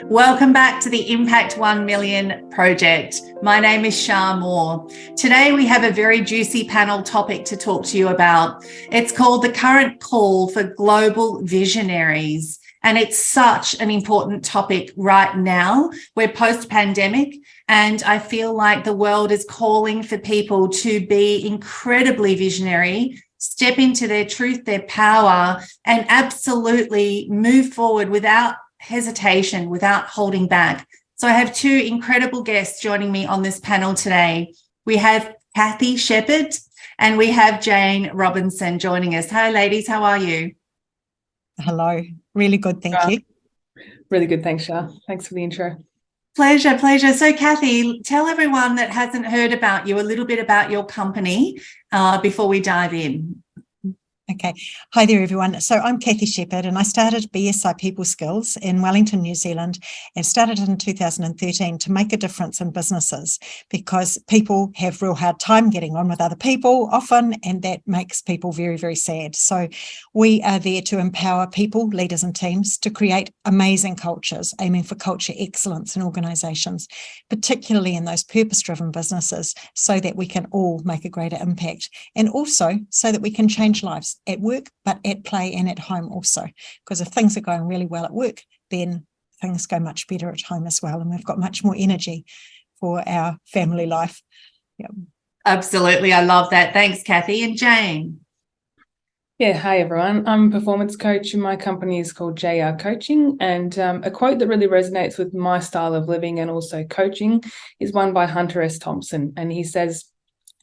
Welcome back to the Impact 1 Million project. My name is Shar Moore. Today we have a very juicy panel topic to talk to you about. It's called the current call for global visionaries. And it's such an important topic right now. We're post-pandemic, and I feel like the world is calling for people to be incredibly visionary, step into their truth, their power, and absolutely move forward without hesitation, without holding back. So I have two incredible guests joining me on this panel today. We have Cathy Sheppard and we have Jayne Robinson joining us. Hi, ladies. How are you? Hello. Really good. Thank you. Really good. Thanks, Shar. Thanks for the intro. Pleasure. So Cathy, tell everyone that hasn't heard about you a little bit about your company before we dive in. Okay. Hi there, everyone. So I'm Cathy Sheppard, and I started BSI People Skills in Wellington, New Zealand, and started in 2013 to make a difference in businesses because people have real hard time getting on with other people often, and that makes people very, very sad. So we are there to empower people, leaders and teams to create amazing cultures, aiming for culture excellence in organisations, particularly in those purpose-driven businesses, so that we can all make a greater impact, and also so that we can change lives at work, but at play and at home also. Because if things are going really well at work, then things go much better at home as well. And we've got much more energy for our family life. Yep. Absolutely. I love that. Thanks, Cathy. And Jayne. Yeah, hi everyone. I'm a performance coach and my company is called JR Coaching. And a quote that really resonates with my style of living and also coaching is one by Hunter S. Thompson. And he says,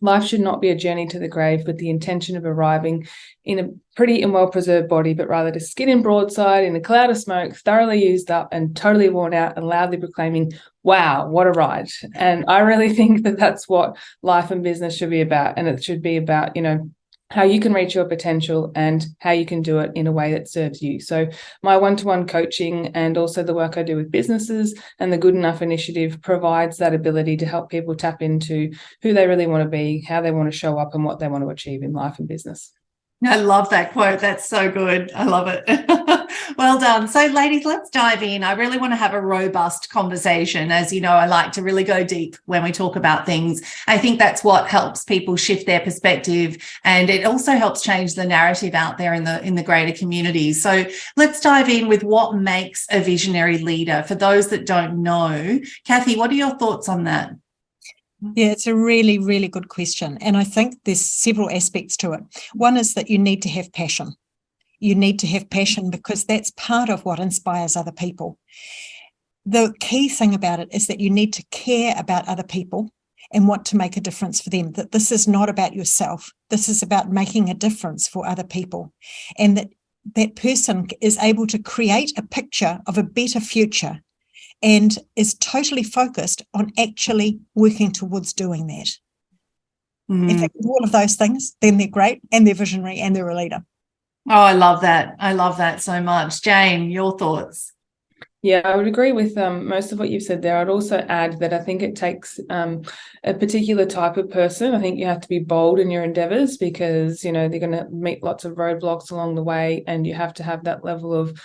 "Life should not be a journey to the grave with the intention of arriving in a pretty and well-preserved body, but rather to skid in broadside in a cloud of smoke, thoroughly used up and totally worn out and loudly proclaiming, 'Wow, what a ride.'" And I really think that that's what life and business should be about. And it should be about, how you can reach your potential and how you can do it in a way that serves you. So my one-to-one coaching and also the work I do with businesses and the Good Enough initiative provides that ability to help people tap into who they really want to be, how they want to show up and what they want to achieve in life and business. I love that quote. That's so good. I love it. Well done. So ladies, let's dive in. I really want to have a robust conversation. As you know, I like to really go deep when we talk about things. I think that's what helps people shift their perspective, and it also helps change the narrative out there in the greater community. So let's dive in with what makes a visionary leader. For those that don't know, Cathy, what are your thoughts on that? Yeah, it's a really, really good question. And I think there's several aspects to it. One is that you need to have passion. You need to have passion because that's part of what inspires other people. The key thing about it is that you need to care about other people and want to make a difference for them, that this is not about yourself. This is about making a difference for other people, and that person is able to create a picture of a better future and is totally focused on actually working towards doing that. If they do all of those things, then they're great and they're visionary and they're a leader. Oh, I love that. I love that so much. Jayne, your thoughts? Yeah, I would agree with most of what you've said there. I'd also add that I think it takes a particular type of person. I think you have to be bold in your endeavors because, they're going to meet lots of roadblocks along the way, and you have to have that level of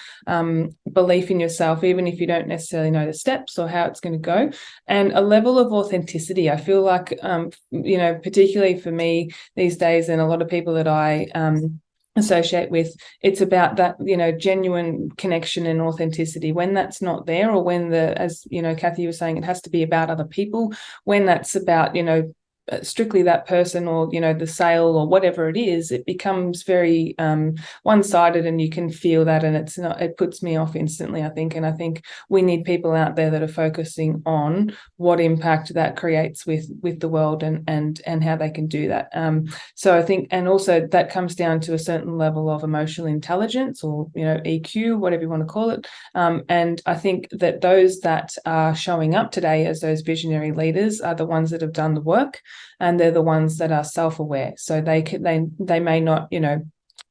belief in yourself, even if you don't necessarily know the steps or how it's going to go, and a level of authenticity. I feel like, particularly for me these days and a lot of people that I associate with, it's about that genuine connection and authenticity. When that's not there, or when as Cathy was saying, it has to be about other people, when that's about strictly that person or the sale or whatever it is, it becomes very one-sided, and you can feel that, and it puts me off instantly, I think. And I think we need people out there that are focusing on what impact that creates with the world and how they can do that. So I think, and also that comes down to a certain level of emotional intelligence, or EQ, whatever you want to call it. And I think that those that are showing up today as those visionary leaders are the ones that have done the work, and they're the ones that are self-aware. So they may not, of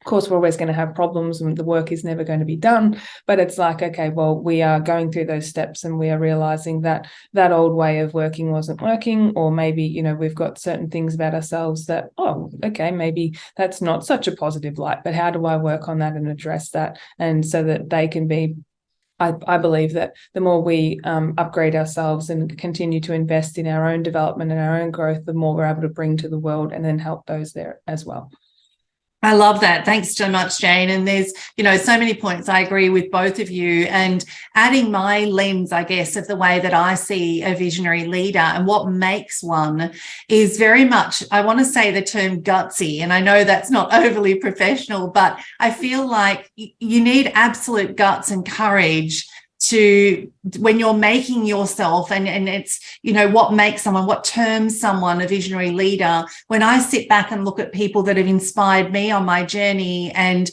course, we're always going to have problems and the work is never going to be done, but it's like, okay, well, we are going through those steps and we are realizing that that old way of working wasn't working, or maybe, we've got certain things about ourselves that, oh, okay, maybe that's not such a positive light, but how do I work on that and address that? And so that they can be I believe that the more we upgrade ourselves and continue to invest in our own development and our own growth, the more we're able to bring to the world and then help those there as well. I love that. Thanks so much, Jayne. And there's, so many points I agree with both of you. And adding my lens, I guess, of the way that I see a visionary leader and what makes one is very much, I want to say the term gutsy. And I know that's not overly professional, but I feel like you need absolute guts and courage to, when you're making yourself, and it's, what makes someone, what terms someone a visionary leader. When I sit back and look at people that have inspired me on my journey, and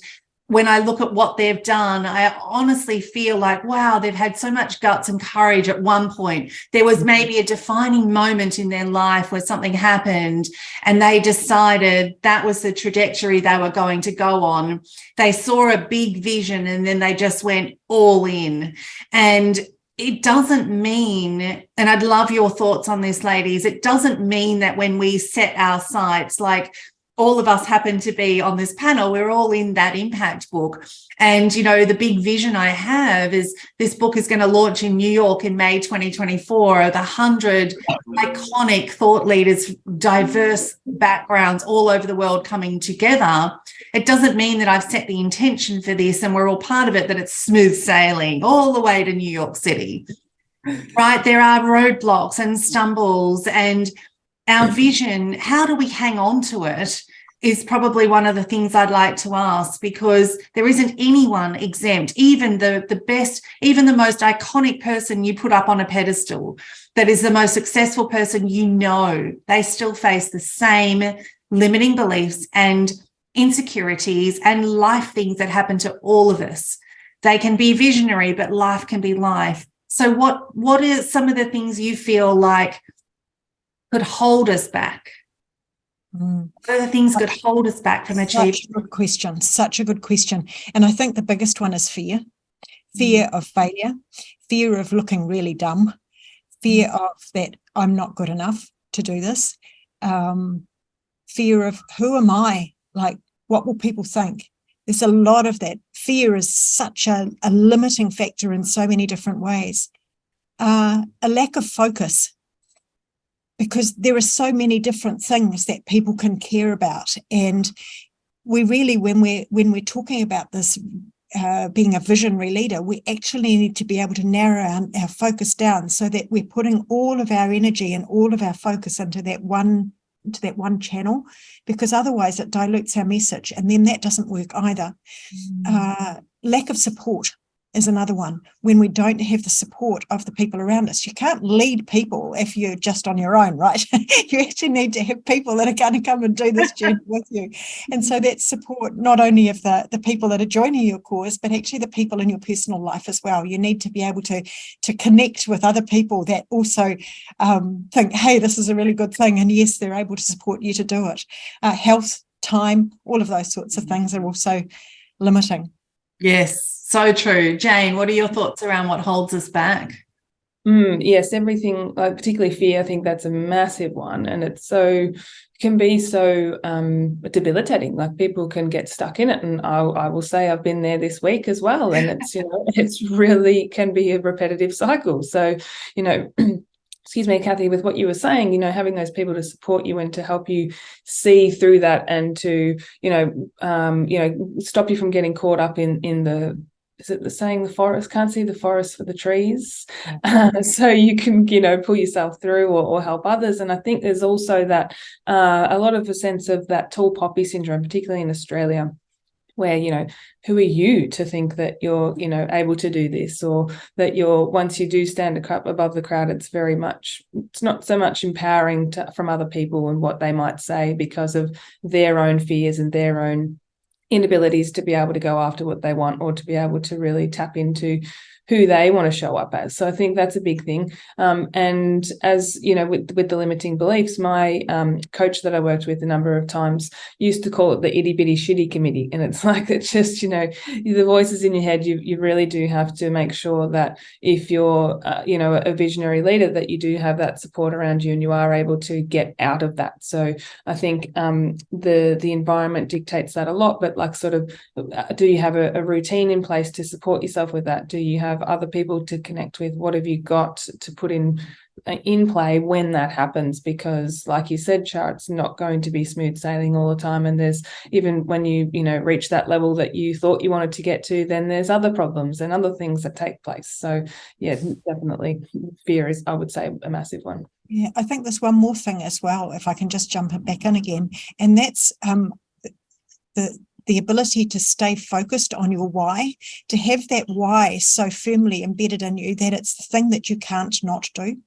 when I look at what they've done, I honestly feel like, wow, they've had so much guts and courage at one point. There was maybe a defining moment in their life where something happened and they decided that was the trajectory they were going to go on. They saw a big vision and then they just went all in. And it doesn't mean, and I'd love your thoughts on this, ladies, it doesn't mean that when we set our sights, like all of us happen to be on this panel, we're all in that impact book. And, the big vision I have is this book is going to launch in New York in May 2024. The 100 iconic thought leaders, diverse backgrounds all over the world coming together. It doesn't mean that I've set the intention for this and we're all part of it, that it's smooth sailing all the way to New York City, right? There are roadblocks and stumbles, and our vision, how do we hang on to it, is probably one of the things I'd like to ask, because there isn't anyone exempt, even the best, even the most iconic person you put up on a pedestal that is the most successful person, they still face the same limiting beliefs and insecurities and life things that happen to all of us. They can be visionary, but life can be life. So what are some of the things you feel like could hold us back? What are the things could hold us back from achieving? Such a good question. And I think the biggest one is fear of failure, fear of looking really dumb, fear of that I'm not good enough to do this, fear of who am I? Like, what will people think? There's a lot of that. Fear is such a limiting factor in so many different ways. A lack of focus, because there are so many different things that people can care about. And we really, when we're talking about this, being a visionary leader, we actually need to be able to narrow our focus down so that we're putting all of our energy and all of our focus into that one channel, because otherwise it dilutes our message, and then that doesn't work either. Lack of support is another one. When we don't have the support of the people around us, you can't lead people if you're just on your own, right? You actually need to have people that are going to come and do this journey with you. And so that support, not only of the people that are joining your cause, but actually the people in your personal life as well. You need to be able to connect with other people that also think, hey, this is a really good thing. And yes, they're able to support you to do it. Health, time, all of those sorts of things are also limiting. Yes, so true. Jayne, what are your thoughts around what holds us back? Yes, everything, particularly fear, I think that's a massive one. And can be so debilitating. Like, people can get stuck in it. And I will say I've been there this week as well. And it's, it's really can be a repetitive cycle. So, excuse me, Cathy, with what you were saying, having those people to support you and to help you see through that, and to, stop you from getting caught up in the, is it the saying, the forest can't see the forest for the trees? So you can, pull yourself through or help others. And I think there's also that a lot of a sense of that tall poppy syndrome, particularly in Australia, where, who are you to think that you're, able to do this, or that once you do stand above the crowd, it's not so much empowering from other people and what they might say, because of their own fears and their own inabilities to be able to go after what they want, or to be able to really tap into who they want to show up as. So I think that's a big thing. And as with the limiting beliefs, my coach that I worked with a number of times used to call it the itty bitty shitty committee. And it's like, it's just, the voices in your head, you really do have to make sure that if you're, a visionary leader, that you do have that support around you and you are able to get out of that. So I think the environment dictates that a lot, but it, like sort of, do you have a routine in place to support yourself with that? Do you have other people to connect with? What have you got to put in play when that happens? Because like you said, Shar, it's not going to be smooth sailing all the time, and there's, even when you reach that level that you thought you wanted to get to, then there's other problems and other things that take place. So yeah, definitely fear is, I would say, a massive one. Yeah, I think there's one more thing as well, if I can just jump it back in again, and that's the ability to stay focused on your why, to have that why so firmly embedded in you that it's the thing that you can't not do.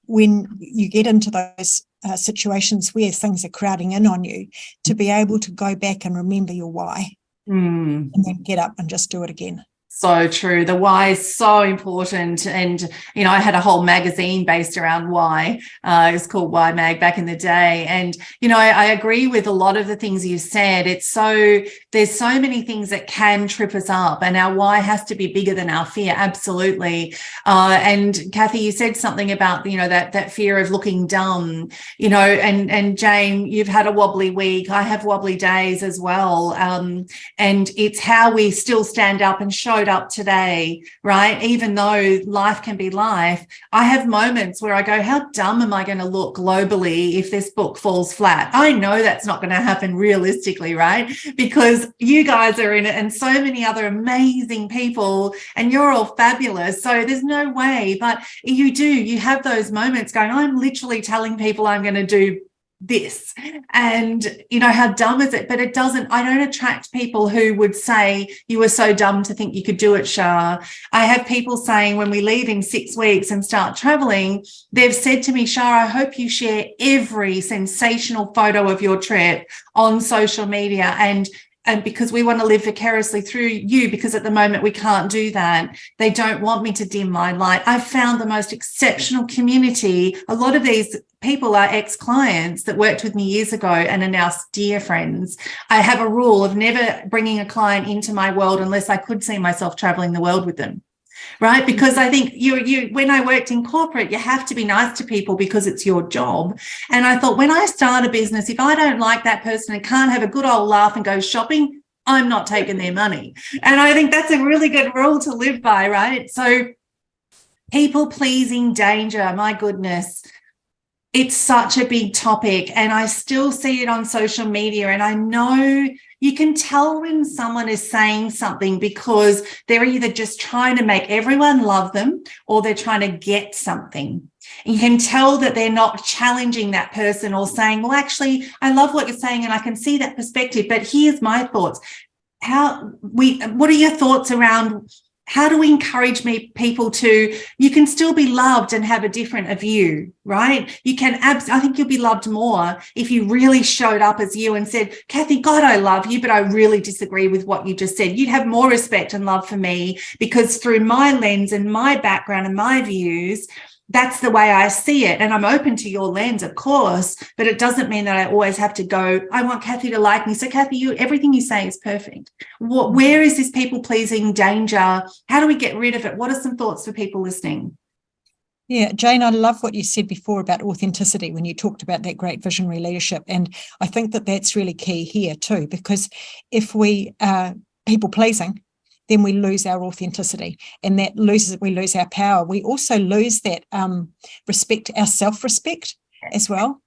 When you get into those situations where things are crowding in on you, to be able to go back and remember your why, and then get up and just do it again. So true. The why is so important. And, I had a whole magazine based around why. It was called Why Mag back in the day. And, I agree with a lot of the things you said. There's so many things that can trip us up, and our why has to be bigger than our fear. Absolutely. And Cathy, you said something about, that fear of looking dumb, and Jayne, you've had a wobbly week. I have wobbly days as well. And it's how we still stand up and show up today, right? Even though life can be life, I have moments where I go, how dumb am I going to look globally if this book falls flat? I know that's not going to happen realistically, right? Because you guys are in it, and so many other amazing people, and you're all fabulous. So there's no way, but you have those moments going, I'm literally telling people I'm going to do this, and how dumb is it? But I don't attract people who would say you were so dumb to think you could do it, Shar. I have people saying, when we leave in 6 weeks and start traveling, they've said to me, Shar, I hope you share every sensational photo of your trip on social media, and because we want to live vicariously through you, because at the moment we can't do that. They don't want me to dim my light. I've found the most exceptional community. A lot of these people are ex-clients that worked with me years ago and are now dear friends. I have a rule of never bringing a client into my world unless I could see myself traveling the world with them. Right? Because I think when I worked in corporate, you have to be nice to people because it's your job. And I thought, when I start a business, if I don't like that person and can't have a good old laugh and go shopping, I'm not taking their money. And I think that's a really good rule to live by, right? So people pleasing danger, my goodness, it's such a big topic, and I still see it on social media. And I know you can tell when someone is saying something because they're either just trying to make everyone love them or they're trying to get something. And you can tell that they're not challenging that person or saying, well, actually, I love what you're saying and I can see that perspective, but here's my thoughts. What are your thoughts around how do we encourage people to, you can still be loved and have a different view, right? You can, I think you'll be loved more if you really showed up as you and said, Cathy, God, I love you, but I really disagree with what you just said. You'd have more respect and love for me because through my lens and my background and my views, that's the way I see it. And I'm open to your lens, of course, but it doesn't mean that I always have to go, I want Cathy to like me. So Cathy, everything you say is perfect. Where is this people-pleasing danger? How do we get rid of it? What are some thoughts for people listening? Yeah, Jayne, I love what you said before about authenticity when you talked about that great visionary leadership. And I think that that's really key here too, because if we are people-pleasing, then we lose our authenticity, and we lose our power. We also lose that respect, our self-respect as well.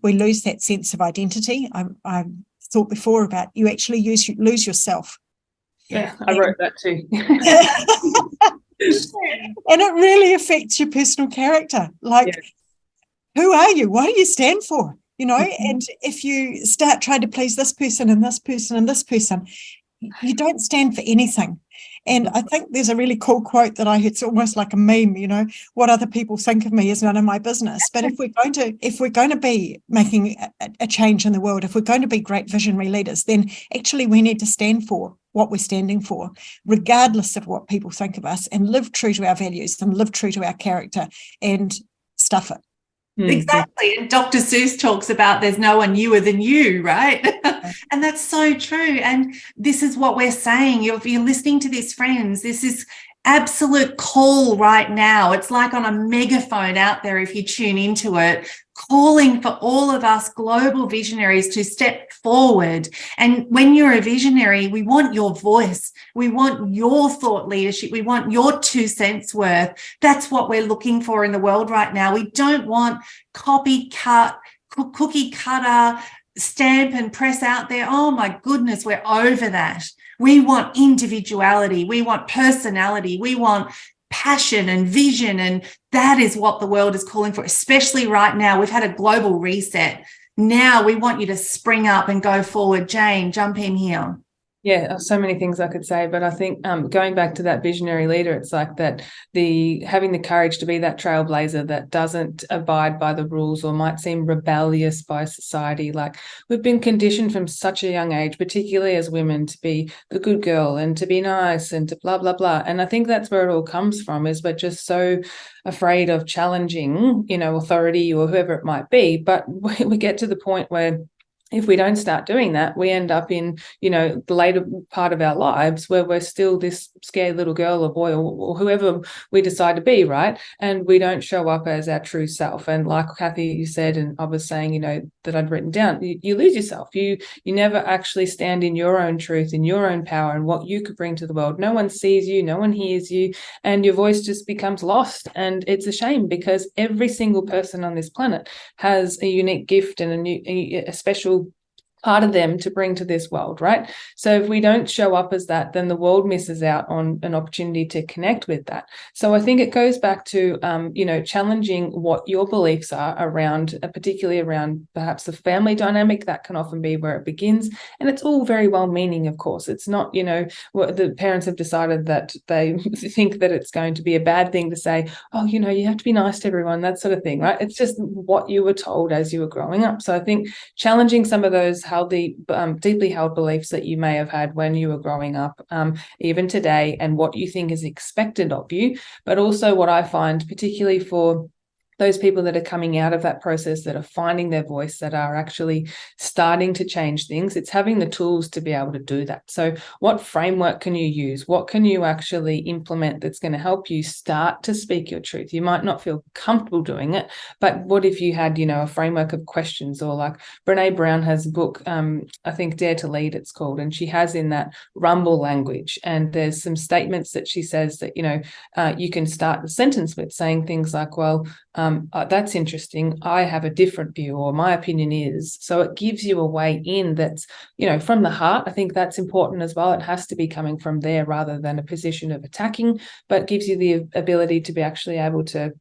We lose that sense of identity. I thought before about you actually lose yourself. Yeah, I wrote that too. And it really affects your personal character. Like, who are you? What do you stand for? And if you start trying to please this person and this person and this person, you don't stand for anything. And I think there's a really cool quote that I heard. It's almost like a meme, what other people think of me is none of my business. But if we're going to be making a change in the world, if we're going to be great visionary leaders, then actually we need to stand for what we're standing for, regardless of what people think of us, and live true to our values and live true to our character and stuff it. Exactly. And Dr. Seuss talks about there's no one newer than you, right? And that's so true. And this is what we're saying. If you're listening to this, friends, this is absolute call right now. It's like on a megaphone out there, if you tune into it, calling for all of us global visionaries to step forward. And when you're a visionary, we want your voice. We want your thought leadership. We want your 2 cents worth. That's what we're looking for in the world right now. We don't want cookie cutter, stamp and press out there. Oh my goodness, we're over that. We want individuality. We want personality. We want passion and vision. And that is what the world is calling for, especially right now. We've had a global reset. Now we want you to spring up and go forward. Jayne, jump in here. Yeah, so many things I could say, but I think going back to that visionary leader, it's like that having the courage to be that trailblazer that doesn't abide by the rules or might seem rebellious by society. Like, we've been conditioned from such a young age, particularly as women, to be the good girl and to be nice and to blah, blah, blah. And I think that's where it all comes from, is we're just so afraid of challenging, authority or whoever it might be. But we get to the point where if we don't start doing that, we end up in, the later part of our lives where we're still this scared little girl or boy or whoever we decide to be, right? And we don't show up as our true self. And like Cathy, you said, and I was saying, that I'd written down, you lose yourself. You never actually stand in your own truth, in your own power and what you could bring to the world. No one sees you, no one hears you, and your voice just becomes lost. And it's a shame, because every single person on this planet has a unique gift and a special part of them to bring to this world, right? So if we don't show up as that, then the world misses out on an opportunity to connect with that. So I think it goes back to, challenging what your beliefs are around, particularly around perhaps the family dynamic. That can often be where it begins. And it's all very well-meaning, of course. It's not, what the parents have decided that they think that it's going to be a bad thing to say, oh, you have to be nice to everyone, that sort of thing, right? It's just what you were told as you were growing up. So I think challenging some of those deeply held beliefs that you may have had when you were growing up, even today, and what you think is expected of you. But also what I find, particularly for those people that are coming out of that process, that are finding their voice, that are actually starting to change things, it's having the tools to be able to do that. So what framework can you use? What can you actually implement that's going to help you start to speak your truth? You might not feel comfortable doing it, but what if you had, a framework of questions? Or like Brene Brown has a book, I think Dare to Lead it's called, and she has in that rumble language. And there's some statements that she says that, you can start the sentence with saying things like, well, that's interesting. I have a different view, or my opinion is. So it gives you a way in that's, from the heart. I think that's important as well. It has to be coming from there rather than a position of attacking, but gives you the ability to be actually able to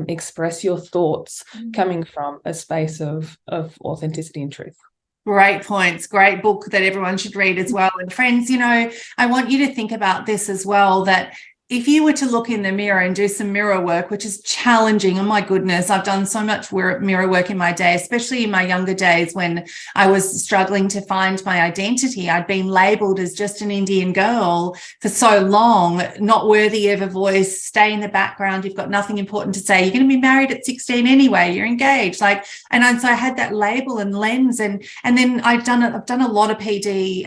express your thoughts coming from a space of authenticity and truth. Great points. Great book that everyone should read as well. And friends, I want you to think about this as well, that if you were to look in the mirror and do some mirror work, which is challenging, oh my goodness, I've done so much mirror work in my day, especially in my younger days when I was struggling to find my identity. I'd been labelled as just an Indian girl for so long, not worthy of a voice, stay in the background, you've got nothing important to say, you're going to be married at 16 anyway, you're engaged. So I had that label and lens, and then I've done a lot of PD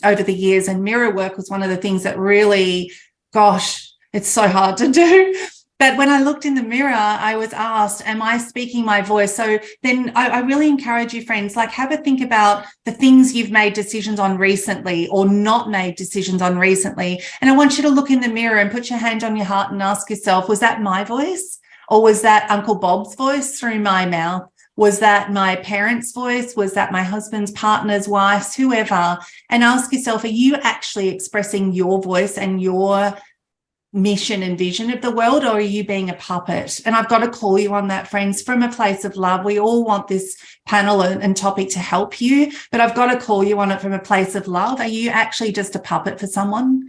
over the years, and mirror work was one of the things that really, gosh, it's so hard to do. But when I looked in the mirror, I was asked, am I speaking my voice? So then I really encourage you, friends, have a think about the things you've made decisions on recently or not made decisions on recently. And I want you to look in the mirror and put your hand on your heart and ask yourself, was that my voice? Or was that Uncle Bob's voice through my mouth? Was that my parents' voice? Was that my husband's, partner's, wife's, whoever? And ask yourself, are you actually expressing your voice and your mission and vision of the world, or are you being a puppet? And I've got to call you on that, friends, from a place of love. We all want this panel and topic to help you, but I've got to call you on it from a place of love. Are you actually just a puppet for someone?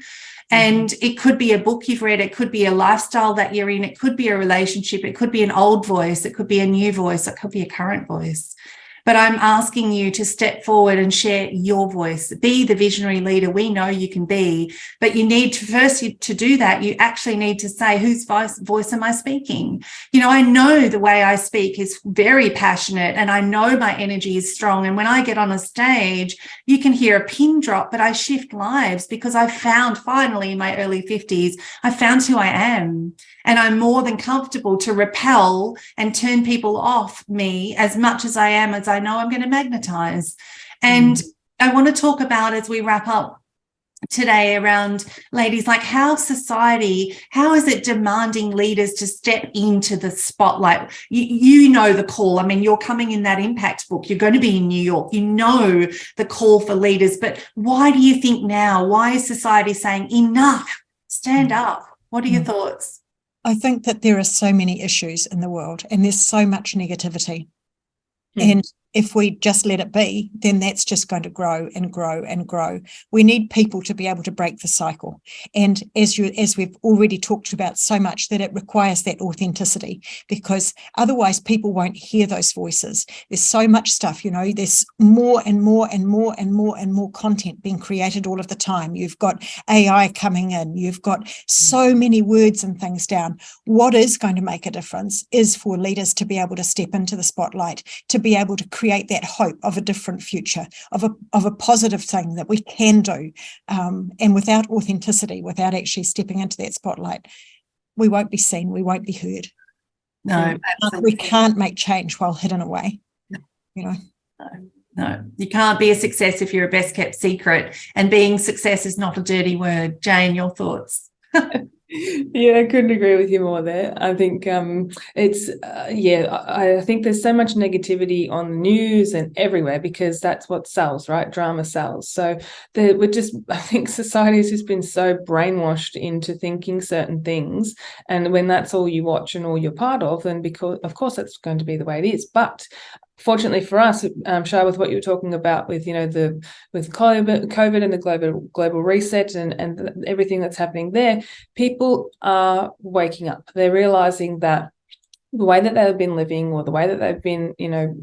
And it could be a book you've read, it could be a lifestyle that you're in, it could be a relationship, it could be an old voice, it could be a new voice, it could be a current voice. but I'm asking you to step forward and share your voice. Be the visionary leader we know you can be, but you need to first, to do that, you actually need to say, whose voice am I speaking? You know, I know the way I speak is very passionate, and I know my energy is strong. And when I get on a stage, you can hear a pin drop, but I shift lives because I found, finally in my early 50s, I found who I am. And I'm more than comfortable to repel and turn people off me as much as I am, as I know I'm going to magnetize. And I want to talk about, as we wrap up today, around, ladies, like how is it demanding leaders to step into the spotlight? You know the call. I mean, you're coming in that impact book. You're going to be in New York. You know the call for leaders. But why do you think now? Why is society saying enough? Stand up. What are your thoughts? I think that there are so many issues in the world, and there's so much negativity. And if we just let it be, then that's just going to grow and grow and grow. We need people to be able to break the cycle. And as we've already talked about so much, that it requires that authenticity, because otherwise people won't hear those voices. There's so much stuff, you know, there's more and more and more and more and more content being created all of the time. You've got AI coming in. You've got so many words and things down. What is going to make a difference is for leaders to be able to step into the spotlight, to be able to create that hope of a different future, of a positive thing that we can do. And without authenticity, without actually stepping into that spotlight, we won't be seen, we won't be heard. No, we can't make change while hidden away. You know. No, you can't be a success if you're a best kept secret, and being success is not a dirty word. Jayne, your thoughts? Yeah, I couldn't agree with you more there. I think it's I think there's so much negativity on the news and everywhere, because that's what sells, right? Drama sells. So I think society has just been so brainwashed into thinking certain things, and when that's all you watch and all you're part of, then because of course that's going to be the way it is. But fortunately for us, Shar, with what you were talking about with, you know, with COVID and the global reset and everything that's happening there, people are waking up. They're realizing that the way that they've been living, or the way that they've been, you know,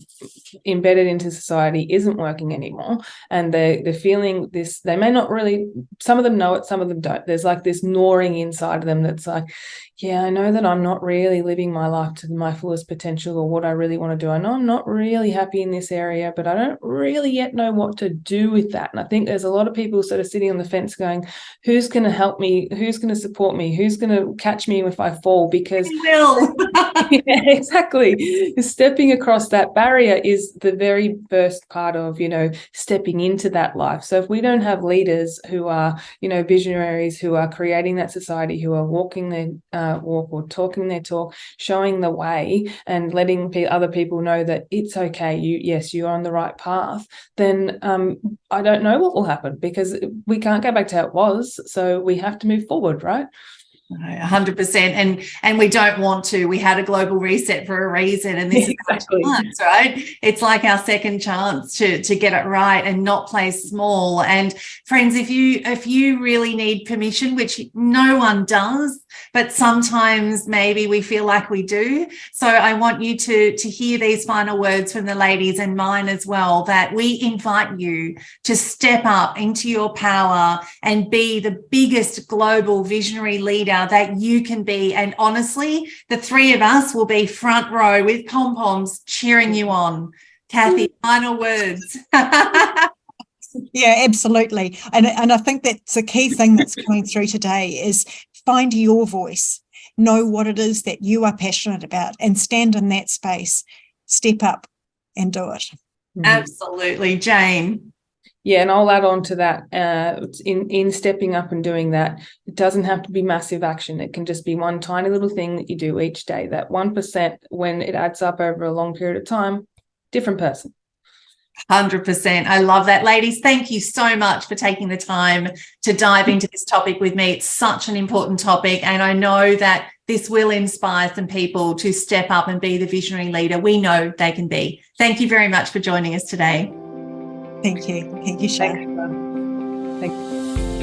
embedded into society, isn't working anymore. And they're feeling this. They may not really, some of them know it, some of them don't. There's like this gnawing inside of them that's like, yeah, I know that I'm not really living my life to my fullest potential, or what I really want to do. I know I'm not really happy in this area, but I don't really yet know what to do with that. And I think there's a lot of people sort of sitting on the fence going, who's going to help me? Who's going to support me? Who's going to catch me if I fall? Because yeah, exactly. Stepping across that barrier is the very first part of, you know, stepping into that life. So if we don't have leaders who are, you know, visionaries, who are creating that society, who are walking their walk or talking their talk, showing the way and letting other people know that it's okay, you're on the right path, then I don't know what will happen, because we can't go back to how it was. So we have to move forward, right? 100%, and we don't want to. We had a global reset for a reason, and this exactly. is our chance, right? It's like our second chance to get it right and not play small. And friends, if you really need permission, which no one does, but sometimes maybe we feel like we do. So I want you to hear these final words from the ladies, and mine as well, that we invite you to step up into your power and be the biggest global visionary leader that you can be. And honestly, the three of us will be front row with pom-poms cheering you on. Cathy, final words. Yeah, absolutely. And I think that's the key thing that's coming through today is find your voice, know what it is that you are passionate about, and stand in that space, step up and do it. Absolutely. Jayne. Yeah, and I'll add on to that. In stepping up and doing that, it doesn't have to be massive action. It can just be one tiny little thing that you do each day. That 1%, when it adds up over a long period of time, different person. 100%. I love that. Ladies, thank you so much for taking the time to dive into this topic with me. It's such an important topic, and I know that this will inspire some people to step up and be the visionary leader we know they can be. Thank you very much for joining us today. Thank you. Thank you, Shar. Thank you.